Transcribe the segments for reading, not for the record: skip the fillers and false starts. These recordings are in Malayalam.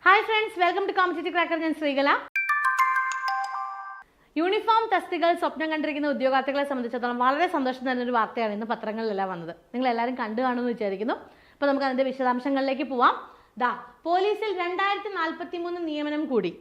Hi friends, welcome to competitive cracker. ഞാൻ ശ്രീകല. യൂണിഫോം തസ്തികകൾ സ്വപ്നം കണ്ടിരിക്കുന്ന ഉദ്യോഗാർത്ഥികളെ സംബന്ധിച്ചിടത്തോളം വളരെ സന്തോഷം തരുന്നൊരു വാർത്തയാണ് ഇന്ന് പത്രങ്ങളിലെല്ലാം വന്നത്. നിങ്ങൾ എല്ലാവരും കണ്ടു കാണുമെന്ന് വിചാരിക്കുന്നു. അപ്പോൾ നമുക്ക് അതിൻ്റെ വിശദാംശങ്ങളിലേക്ക് പോവാം. പോലീസിൽ 2043 നിയമനം കൂടി.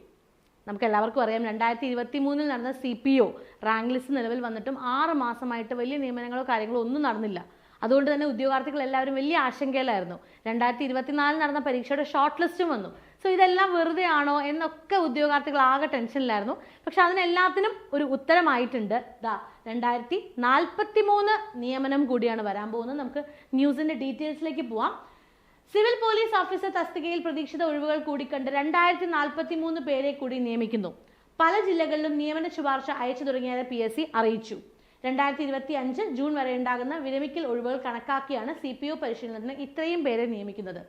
നമുക്ക് എല്ലാവർക്കും അറിയാം, 2023 നടന്ന CPO റാങ്ക് ലിസ്റ്റ് നിലവിൽ വന്നിട്ടും 6 മാസമായിട്ട് വലിയ നിയമനങ്ങളോ കാര്യങ്ങളോ ഒന്നും നടന്നില്ല. അതുകൊണ്ട് തന്നെ ഉദ്യോഗാർത്ഥികൾ എല്ലാവരും വലിയ ആശങ്കയിലായിരുന്നു. 2024 നടന്ന പരീക്ഷയുടെ ഷോർട്ട് ലിസ്റ്റും വന്നു. സോ ഇതെല്ലാം വെറുതെ ആണോ എന്നൊക്കെ ഉദ്യോഗാർത്ഥികൾ ആകെ ടെൻഷനിലായിരുന്നു. പക്ഷെ അതിനെല്ലാത്തിനും ഒരു ഉത്തരമായിട്ടുണ്ട്. 2043 നിയമനം കൂടിയാണ് വരാൻ പോകുന്നത്. നമുക്ക് ന്യൂസിന്റെ ഡീറ്റെയിൽസിലേക്ക് പോവാം. സിവിൽ പോലീസ് ഓഫീസർ തസ്തികയിൽ പ്രതീക്ഷിത ഒഴിവുകൾ കൂടിക്കണ്ട് 2043 പേരെ കൂടി നിയമിക്കുന്നു. പല ജില്ലകളിലും നിയമന ശുപാർശ അയച്ചു തുടങ്ങിയത് PSC അറിയിച്ചു. 2025 ജൂൺ വരെ ഉണ്ടാകുന്ന വിരമിക്കൽ ഒഴിവുകൾ കണക്കാക്കിയാണ് CPO പരിശീലനത്തിന് ഇത്രയും പേരെ നിയമിക്കുന്നത്.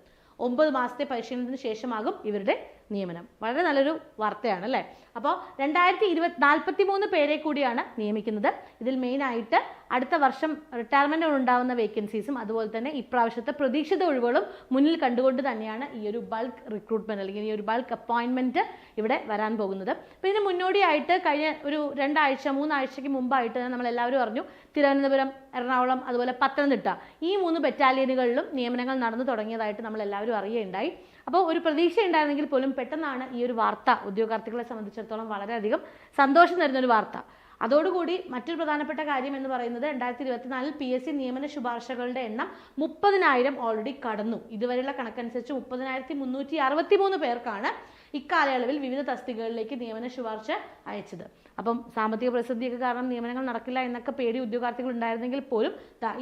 9 മാസത്തെ പരിശീലനത്തിന് ശേഷമാകും ഇവരുടെ നിയമനം. വളരെ നല്ലൊരു വാർത്തയാണ് അല്ലേ? അപ്പോൾ 2043 പേരെ കൂടിയാണ് നിയമിക്കുന്നത്. ഇതിൽ മെയിനായിട്ട് അടുത്ത വർഷം റിട്ടയർമെന്റ് ഉണ്ടാകുന്ന വേക്കൻസീസും അതുപോലെ തന്നെ ഇപ്രാവശ്യത്തെ പ്രതീക്ഷിത ഒഴിവുകളും മുന്നിൽ കണ്ടുകൊണ്ട് തന്നെയാണ് ഈ ഒരു ബൾക്ക് റിക്രൂട്ട്മെന്റ് അല്ലെങ്കിൽ ഈ ഒരു ബൾക്ക് അപ്പോയിന്റ്മെന്റ് ഇവിടെ വരാൻ പോകുന്നത്. അപ്പോൾ ഇതിന് മുന്നോടിയായിട്ട് കഴിഞ്ഞ ഒരു 2-3 ആഴ്ചയ്ക്ക് മുമ്പായിട്ട് നമ്മൾ എല്ലാവരും അറിഞ്ഞു, തിരുവനന്തപുരം, എറണാകുളം, അതുപോലെ പത്തനംതിട്ട ഈ 3 ബറ്റാലിയനുകളിലും നിയമനങ്ങൾ നടന്നു തുടങ്ങിയതായിട്ട് നമ്മൾ എല്ലാവരും അറിയുകയുണ്ടായി. അപ്പോൾ ഒരു പ്രതീക്ഷ ഉണ്ടായിരുന്നെങ്കിൽ പോലും പെട്ടെന്നാണ് ഈ ഒരു വാർത്ത ഉദ്യോഗാർത്ഥികളെ സംബന്ധിച്ചിടത്തോളം വളരെയധികം സന്തോഷം തരുന്നൊരു വാർത്ത. അതോടുകൂടി മറ്റൊരു പ്രധാനപ്പെട്ട കാര്യം എന്ന് പറയുന്നത് 2024 PSC നിയമന ശുപാർശകളുടെ എണ്ണം 30,000 ഓൾറെഡി കടന്നു. ഇതുവരെയുള്ള കണക്കനുസരിച്ച് 30,363 പേർക്കാണ് ഇക്കാലയളവിൽ വിവിധ തസ്തികകളിലേക്ക് നിയമന ശുപാർശ അയച്ചത്. അപ്പം സാമ്പത്തിക പ്രതിസന്ധിയൊക്കെ കാരണം നിയമനങ്ങൾ നടക്കില്ല എന്നൊക്കെ പേടി ഉദ്യോഗാർത്ഥികൾ ഉണ്ടായിരുന്നെങ്കിൽ പോലും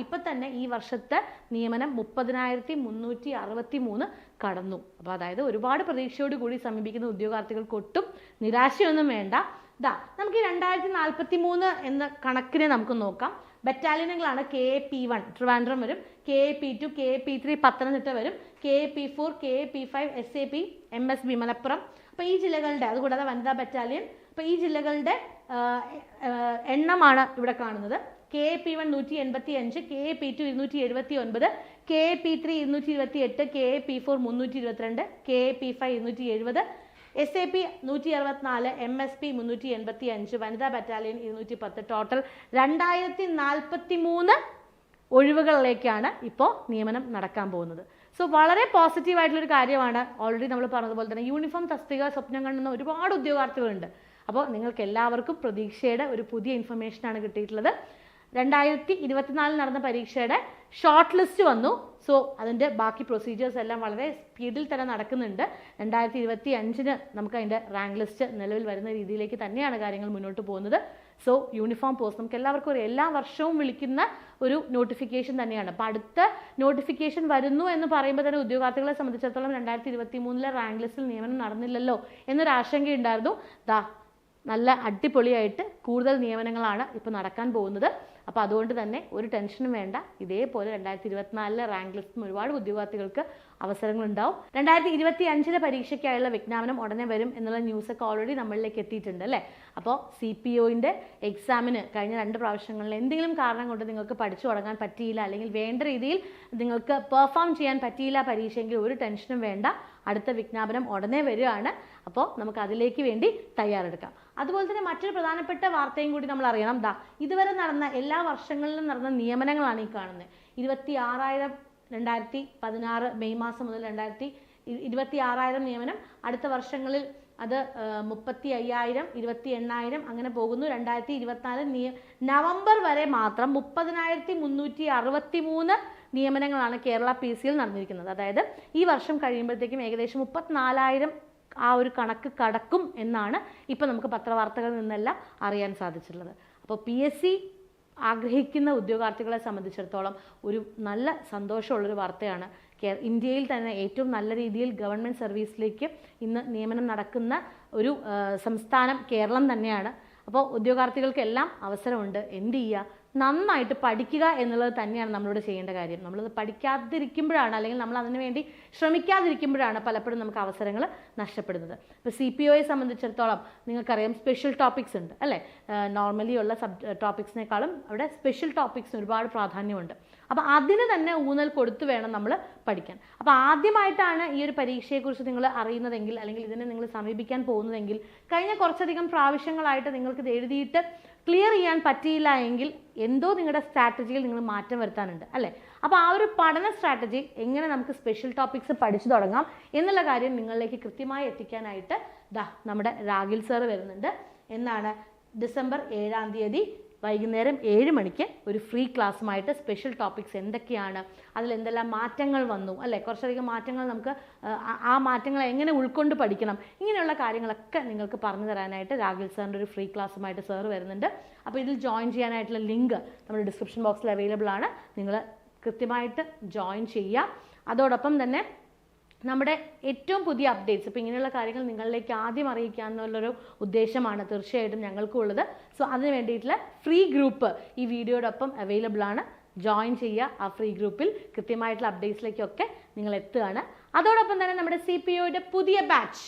ഇപ്പം തന്നെ ഈ വർഷത്തെ നിയമനം 30,363 കടന്നു. അപ്പോൾ അതായത് ഒരുപാട് പ്രതീക്ഷയോടുകൂടി സമീപിക്കുന്ന ഉദ്യോഗാർത്ഥികൾക്ക് ഒട്ടും നിരാശയൊന്നും വേണ്ട. നമുക്ക് ഈ 2043 എന്ന കണക്കിനെ നമുക്ക് നോക്കാം. ബറ്റാലിയനുകളാണ് KAP1 ട്രിവാൻഡ്രം വരും, KAP2 KAP3 പത്തനംതിട്ട വരും, KAP4 KAP5 SAP MSB Malappuram. അപ്പോൾ ഈ ജില്ലകളുടെ, അതുകൂടാതെ വനിതാ ബറ്റാലിയൻ, അപ്പോൾ ഈ ജില്ലകളുടെ എണ്ണമാണ് ഇവിടെ കാണുന്നത്. KAP1 185, KAP2 279, KAP3 228, KAP4 322, KAP5 270, SAP 164, MSP 385, വനിതാ ബറ്റാലിയൻ 210. ടോട്ടൽ 2043 ഒഴിവുകളിലേക്കാണ് ഇപ്പോൾ നിയമനം നടക്കാൻ പോകുന്നത്. സോ വളരെ പോസിറ്റീവായിട്ടുള്ളൊരു കാര്യമാണ്. ഓൾറെഡി നമ്മൾ പറഞ്ഞതുപോലെ തന്നെ യൂണിഫോം തസ്തിക സ്വപ്നം കാണുന്ന ഒരുപാട് ഉദ്യോഗാർത്ഥികളുണ്ട്. അപ്പോൾ നിങ്ങൾക്ക് എല്ലാവർക്കും പ്രതീക്ഷയുടെ ഒരു പുതിയ ഇൻഫർമേഷനാണ് കിട്ടിയിട്ടുള്ളത്. 2024 നടന്ന പരീക്ഷയുടെ ഷോർട്ട് ലിസ്റ്റ് വന്നു. സോ അതിൻ്റെ ബാക്കി പ്രൊസീജിയേഴ്സ് എല്ലാം വളരെ സ്പീഡിൽ തന്നെ നടക്കുന്നുണ്ട്. 2025 നമുക്ക് അതിൻ്റെ റാങ്ക് ലിസ്റ്റ് നിലവിൽ വരുന്ന രീതിയിലേക്ക് തന്നെയാണ് കാര്യങ്ങൾ മുന്നോട്ട് പോകുന്നത്. സോ യൂണിഫോം പോസ്റ്റ് നമുക്ക് എല്ലാവർക്കും ഒരു എല്ലാ വർഷവും വിളിക്കുന്ന ഒരു നോട്ടിഫിക്കേഷൻ തന്നെയാണ്. അപ്പോൾ അടുത്ത നോട്ടിഫിക്കേഷൻ വരുന്നു എന്ന് പറയുമ്പോൾ തന്നെ ഉദ്യോഗാർത്ഥികളെ സംബന്ധിച്ചിടത്തോളം 2023 റാങ്ക് ലിസ്റ്റിൽ നിയമനം നടന്നില്ലല്ലോ എന്നൊരു ആശങ്കയുണ്ടായിരുന്നു. നല്ല അടിപൊളിയായിട്ട് കൂടുതൽ നിയമനങ്ങളാണ് ഇപ്പോൾ നടക്കാൻ പോകുന്നത്. അപ്പോൾ അതുകൊണ്ട് തന്നെ ഒരു ടെൻഷനും വേണ്ട. ഇതേപോലെ 2024 റാങ്ക് ലിസ്റ്റും ഒരുപാട് ഉദ്യോഗാർത്ഥികൾക്ക് അവസരങ്ങളുണ്ടാവും. 2025 പരീക്ഷയ്ക്കായുള്ള വിജ്ഞാപനം ഉടനെ വരും എന്നുള്ള ന്യൂസൊക്കെ ഓൾറെഡി നമ്മളിലേക്ക് എത്തിയിട്ടുണ്ട് അല്ലേ? അപ്പോൾ CPOന്റെ എക്സാമിന് കഴിഞ്ഞ 2 പ്രാവശ്യങ്ങളിൽ എന്തെങ്കിലും കാരണം കൊണ്ട് നിങ്ങൾക്ക് പഠിച്ചു തുടങ്ങാൻ പറ്റിയില്ല, അല്ലെങ്കിൽ വേണ്ട രീതിയിൽ നിങ്ങൾക്ക് പെർഫോം ചെയ്യാൻ പറ്റിയില്ല പരീക്ഷയെങ്കിൽ ഒരു ടെൻഷനും വേണ്ട. അടുത്ത വിജ്ഞാപനം ഉടനെ വരികയാണ്. അപ്പോൾ നമുക്ക് അതിലേക്ക് വേണ്ടി തയ്യാറെടുക്കാം. അതുപോലെ തന്നെ മറ്റൊരു പ്രധാനപ്പെട്ട വാർത്തയും കൂടി നമ്മൾ അറിയണം. ഇതുവരെ നടന്ന എല്ലാ വർഷങ്ങളിലും നടന്ന നിയമനങ്ങളാണ് ഈ കാണുന്നത്. 26,000 2016 മെയ് മാസം മുതൽ 26,000 നിയമനം. അടുത്ത വർഷങ്ങളിൽ അത് 35,000, 28,000 അങ്ങനെ പോകുന്നു. 2024 നവംബർ വരെ മാത്രം 30,363 നിയമനങ്ങളാണ് കേരള PSCയിൽ നടന്നിരിക്കുന്നത്. അതായത് ഈ വർഷം കഴിയുമ്പോഴത്തേക്കും ഏകദേശം 34,000 ആ ഒരു കണക്ക് കടക്കും എന്നാണ് ഇപ്പോൾ നമുക്ക് പത്രവാർത്തകളിൽ നിന്നെല്ലാം അറിയാൻ സാധിച്ചിട്ടുള്ളത്. അപ്പോൾ PSC ആഗ്രഹിക്കുന്ന ഉദ്യോഗാർത്ഥികളെ സംബന്ധിച്ചിടത്തോളം ഒരു നല്ല സന്തോഷമുള്ളൊരു വാർത്തയാണ്. ഇന്ത്യയിൽ തന്നെ ഏറ്റവും നല്ല രീതിയിൽ ഗവൺമെൻറ് സർവീസിലേക്ക് ഇന്ന് നിയമനം നടക്കുന്ന ഒരു സംസ്ഥാനം കേരളം തന്നെയാണ്. അപ്പോൾ ഉദ്യോഗാർത്ഥികൾക്കെല്ലാം അവസരമുണ്ട്. എന്ത് ചെയ്യുക? നന്നായിട്ട് പഠിക്കുക എന്നുള്ളത് തന്നെയാണ് നമ്മളിവിടെ ചെയ്യേണ്ട കാര്യം. നമ്മളത് പഠിക്കാതിരിക്കുമ്പോഴാണ്, അല്ലെങ്കിൽ നമ്മൾ അതിനു വേണ്ടി ശ്രമിക്കാതിരിക്കുമ്പോഴാണ് പലപ്പോഴും നമുക്ക് അവസരങ്ങൾ നഷ്ടപ്പെടുന്നത്. ഇപ്പോൾ CPOയെ സംബന്ധിച്ചിടത്തോളം നിങ്ങൾക്കറിയാം, സ്പെഷ്യൽ ടോപ്പിക്സ് ഉണ്ട് അല്ലേ? നോർമലി ഉള്ള ടോപ്പിക്സിനേക്കാളും അവിടെ സ്പെഷ്യൽ ടോപ്പിക്സിന് ഒരുപാട് പ്രാധാന്യമുണ്ട്. അപ്പോൾ അതിന് തന്നെ ഊന്നൽ കൊടുത്തു വേണം നമ്മൾ പഠിക്കാൻ. അപ്പോൾ ആദ്യമായിട്ടാണ് ഈ ഒരു പരീക്ഷയെക്കുറിച്ച് നിങ്ങൾ അറിയുന്നതെങ്കിൽ അല്ലെങ്കിൽ ഇതിനെ നിങ്ങൾ സമീപിക്കാൻ പോകുന്നതെങ്കിൽ കഴിഞ്ഞ കുറച്ചധികം പ്രാവശ്യങ്ങളായിട്ട് നിങ്ങൾക്ക് ഇത് എഴുതിയിട്ട് ക്ലിയർ ചെയ്യാൻ പറ്റിയില്ല എങ്കിൽ എന്തോ നിങ്ങളുടെ സ്ട്രാറ്റജിയിൽ നിങ്ങൾ മാറ്റം വരുത്താനുണ്ട് അല്ലേ. അപ്പോൾ ആ ഒരു പഠന സ്ട്രാറ്റജി എങ്ങനെ നമുക്ക് സ്പെഷ്യൽ ടോപ്പിക്സ് പഠിച്ചു തുടങ്ങാം എന്നുള്ള കാര്യം നിങ്ങളിലേക്ക് കൃത്യമായി എത്തിക്കാനായിട്ട് നമ്മുടെ രാഗിൽ സാർ വരുന്നുണ്ട്. എന്നാണ് ഡിസംബർ 7-ാം തീയതി വൈകുന്നേരം 7 മണിക്ക് ഒരു ഫ്രീ ക്ലാസ്സുമായിട്ട് സ്പെഷ്യൽ ടോപ്പിക്സ് എന്തൊക്കെയാണ്, അതിൽ എന്തെല്ലാം മാറ്റങ്ങൾ വന്നു അല്ലേ, കുറച്ചധികം മാറ്റങ്ങൾ നമുക്ക് ആ മാറ്റങ്ങൾ എങ്ങനെ ഉൾക്കൊണ്ട് പഠിക്കണം, ഇങ്ങനെയുള്ള കാര്യങ്ങളൊക്കെ നിങ്ങൾക്ക് പറഞ്ഞു തരാനായിട്ട് രാഗിൽ സാറിൻ്റെ ഒരു ഫ്രീ ക്ലാസ്സുമായിട്ട് സാർ വരുന്നുണ്ട്. അപ്പോൾ ഇതിൽ ജോയിൻ ചെയ്യാനായിട്ടുള്ള ലിങ്ക് നമ്മുടെ ഡിസ്ക്രിപ്ഷൻ ബോക്സിൽ അവൈലബിൾ ആണ്. നിങ്ങൾ കൃത്യമായിട്ട് ജോയിൻ ചെയ്യുക. അതോടൊപ്പം തന്നെ നമ്മുടെ ഏറ്റവും പുതിയ അപ്ഡേറ്റ്സ് ഇപ്പോൾ ഇങ്ങനെയുള്ള കാര്യങ്ങൾ നിങ്ങളിലേക്ക് ആദ്യം അറിയിക്കുക എന്നുള്ളൊരു ഉദ്ദേശമാണ് തീർച്ചയായിട്ടും ഞങ്ങൾക്കും ഉള്ളത്. സോ അതിന് വേണ്ടിയിട്ടുള്ള ഫ്രീ ഗ്രൂപ്പ് ഈ വീഡിയോടൊപ്പം അവൈലബിൾ ആണ്. ജോയിൻ ചെയ്യുക. ആ ഫ്രീ ഗ്രൂപ്പിൽ കൃത്യമായിട്ടുള്ള അപ്ഡേറ്റ്സിലേക്കൊക്കെ നിങ്ങൾ എത്തുകയാണ്. അതോടൊപ്പം തന്നെ നമ്മുടെ CPOയുടെ പുതിയ ബാച്ച്,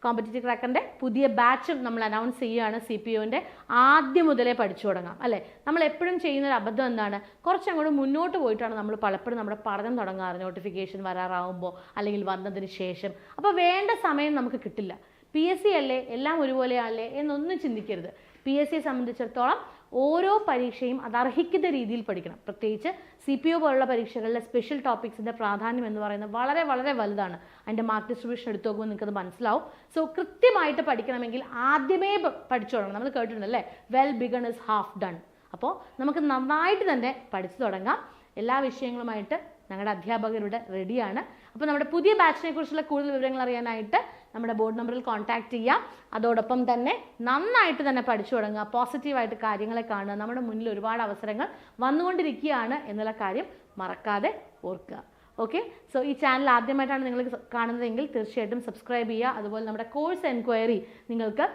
കോമ്പറ്റേറ്റീവ് ക്രാക്കറിൻ്റെ പുതിയ ബാച്ചും നമ്മൾ അനൗൺസ് ചെയ്യുകയാണ്. CPOൻ്റെ ആദ്യം മുതലേ പഠിച്ചു തുടങ്ങാം അല്ലേ. നമ്മൾ എപ്പോഴും ചെയ്യുന്നൊരു അബദ്ധം എന്താണ്, കുറച്ചങ്ങോട്ട് മുന്നോട്ട് പോയിട്ടാണ് നമ്മൾ പലപ്പോഴും നമ്മുടെ പഠനം തുടങ്ങാറ്, നോട്ടിഫിക്കേഷൻ വരാറാവുമ്പോൾ അല്ലെങ്കിൽ വന്നതിന് ശേഷം. അപ്പോൾ വേണ്ട സമയം നമുക്ക് കിട്ടില്ല. PSC അല്ലേ, എല്ലാം ഒരുപോലെയല്ലേ എന്നൊന്നും ചിന്തിക്കരുത്. PSCയെ സംബന്ധിച്ചിടത്തോളം ഓരോ പരീക്ഷയും അത് അർഹിക്കുന്ന രീതിയിൽ പഠിക്കണം. പ്രത്യേകിച്ച് CPO പോലുള്ള പരീക്ഷകളിലെ സ്പെഷ്യൽ ടോപ്പിക്സിൻ്റെ പ്രാധാന്യം എന്ന് പറയുന്നത് വളരെ വളരെ വലുതാണ്. അതിൻ്റെ മാർക്ക് ഡിസ്ട്രിബ്യൂഷൻ എടുത്തു നോക്കുമ്പോൾ നിങ്ങൾക്കത് മനസ്സിലാവും. സോ കൃത്യമായിട്ട് പഠിക്കണമെങ്കിൽ ആദ്യമേ പഠിച്ചു തുടങ്ങണം. നമ്മൾ കേട്ടിട്ടുണ്ടല്ലേ, well begun is half done. അപ്പോൾ നമുക്ക് നന്നായിട്ട് തന്നെ പഠിച്ചു തുടങ്ങാം. എല്ലാ വിഷയങ്ങളുമായിട്ട് ഞങ്ങളുടെ അധ്യാപകരുടെ റെഡിയാണ്. അപ്പോൾ നമ്മുടെ പുതിയ ബാച്ചിനെ കുറിച്ചുള്ള കൂടുതൽ വിവരങ്ങൾ അറിയാനായിട്ട് നമ്മുടെ ബോർഡ് നമ്പറിൽ കോൺടാക്റ്റ് ചെയ്യാം. അതോടൊപ്പം തന്നെ നന്നായിട്ട് തന്നെ പഠിച്ചു തുടങ്ങുക, പോസിറ്റീവായിട്ട് കാര്യങ്ങളെ കാണുക. നമ്മുടെ മുന്നിൽ ഒരുപാട് അവസരങ്ങൾ വന്നുകൊണ്ടിരിക്കുകയാണ് എന്നുള്ള കാര്യം മറക്കാതെ ഓർക്കുക. ഓക്കെ, സോ ഈ ചാനൽ ആദ്യമായിട്ടാണ് നിങ്ങൾ കാണുന്നതെങ്കിൽ തീർച്ചയായിട്ടും സബ്സ്ക്രൈബ് ചെയ്യുക. അതുപോലെ നമ്മുടെ കോഴ്സ് എൻക്വയറി നിങ്ങൾക്ക്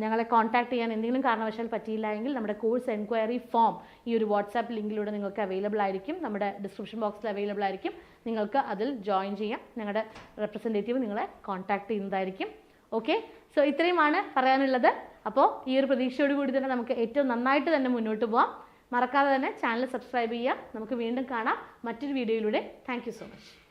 ഞങ്ങളെ കോൺടാക്ട് ചെയ്യാൻ എന്തെങ്കിലും കാരണവശാൽ പറ്റിയില്ല എങ്കിൽ നമ്മുടെ കോഴ്സ് എൻക്വയറി ഫോം ഈ ഒരു വാട്സാപ്പ് ലിങ്കിലൂടെ നിങ്ങൾക്ക് അവൈലബിൾ ആയിരിക്കും. നമ്മുടെ ഡിസ്ക്രിപ്ഷൻ ബോക്സിൽ അവൈലബിൾ ആയിരിക്കും. നിങ്ങൾക്ക് അതിൽ ജോയിൻ ചെയ്യാം. ഞങ്ങളുടെ റെപ്രസെൻറ്റേറ്റീവ് നിങ്ങളെ കോൺടാക്ട് ചെയ്യുന്നതായിരിക്കും. ഓക്കെ, സോ ഇത്രയുമാണ് പറയാനുള്ളത്. അപ്പോൾ ഈ ഒരു പ്രതീക്ഷയോടുകൂടി തന്നെ നമുക്ക് ഏറ്റവും നന്നായിട്ട് തന്നെ മുന്നോട്ട് പോകാം. മറക്കാതെ തന്നെ ചാനൽ സബ്സ്ക്രൈബ് ചെയ്യുക. നമുക്ക് വീണ്ടും കാണാം മറ്റൊരു വീഡിയോയിലൂടെ. Thank you so much.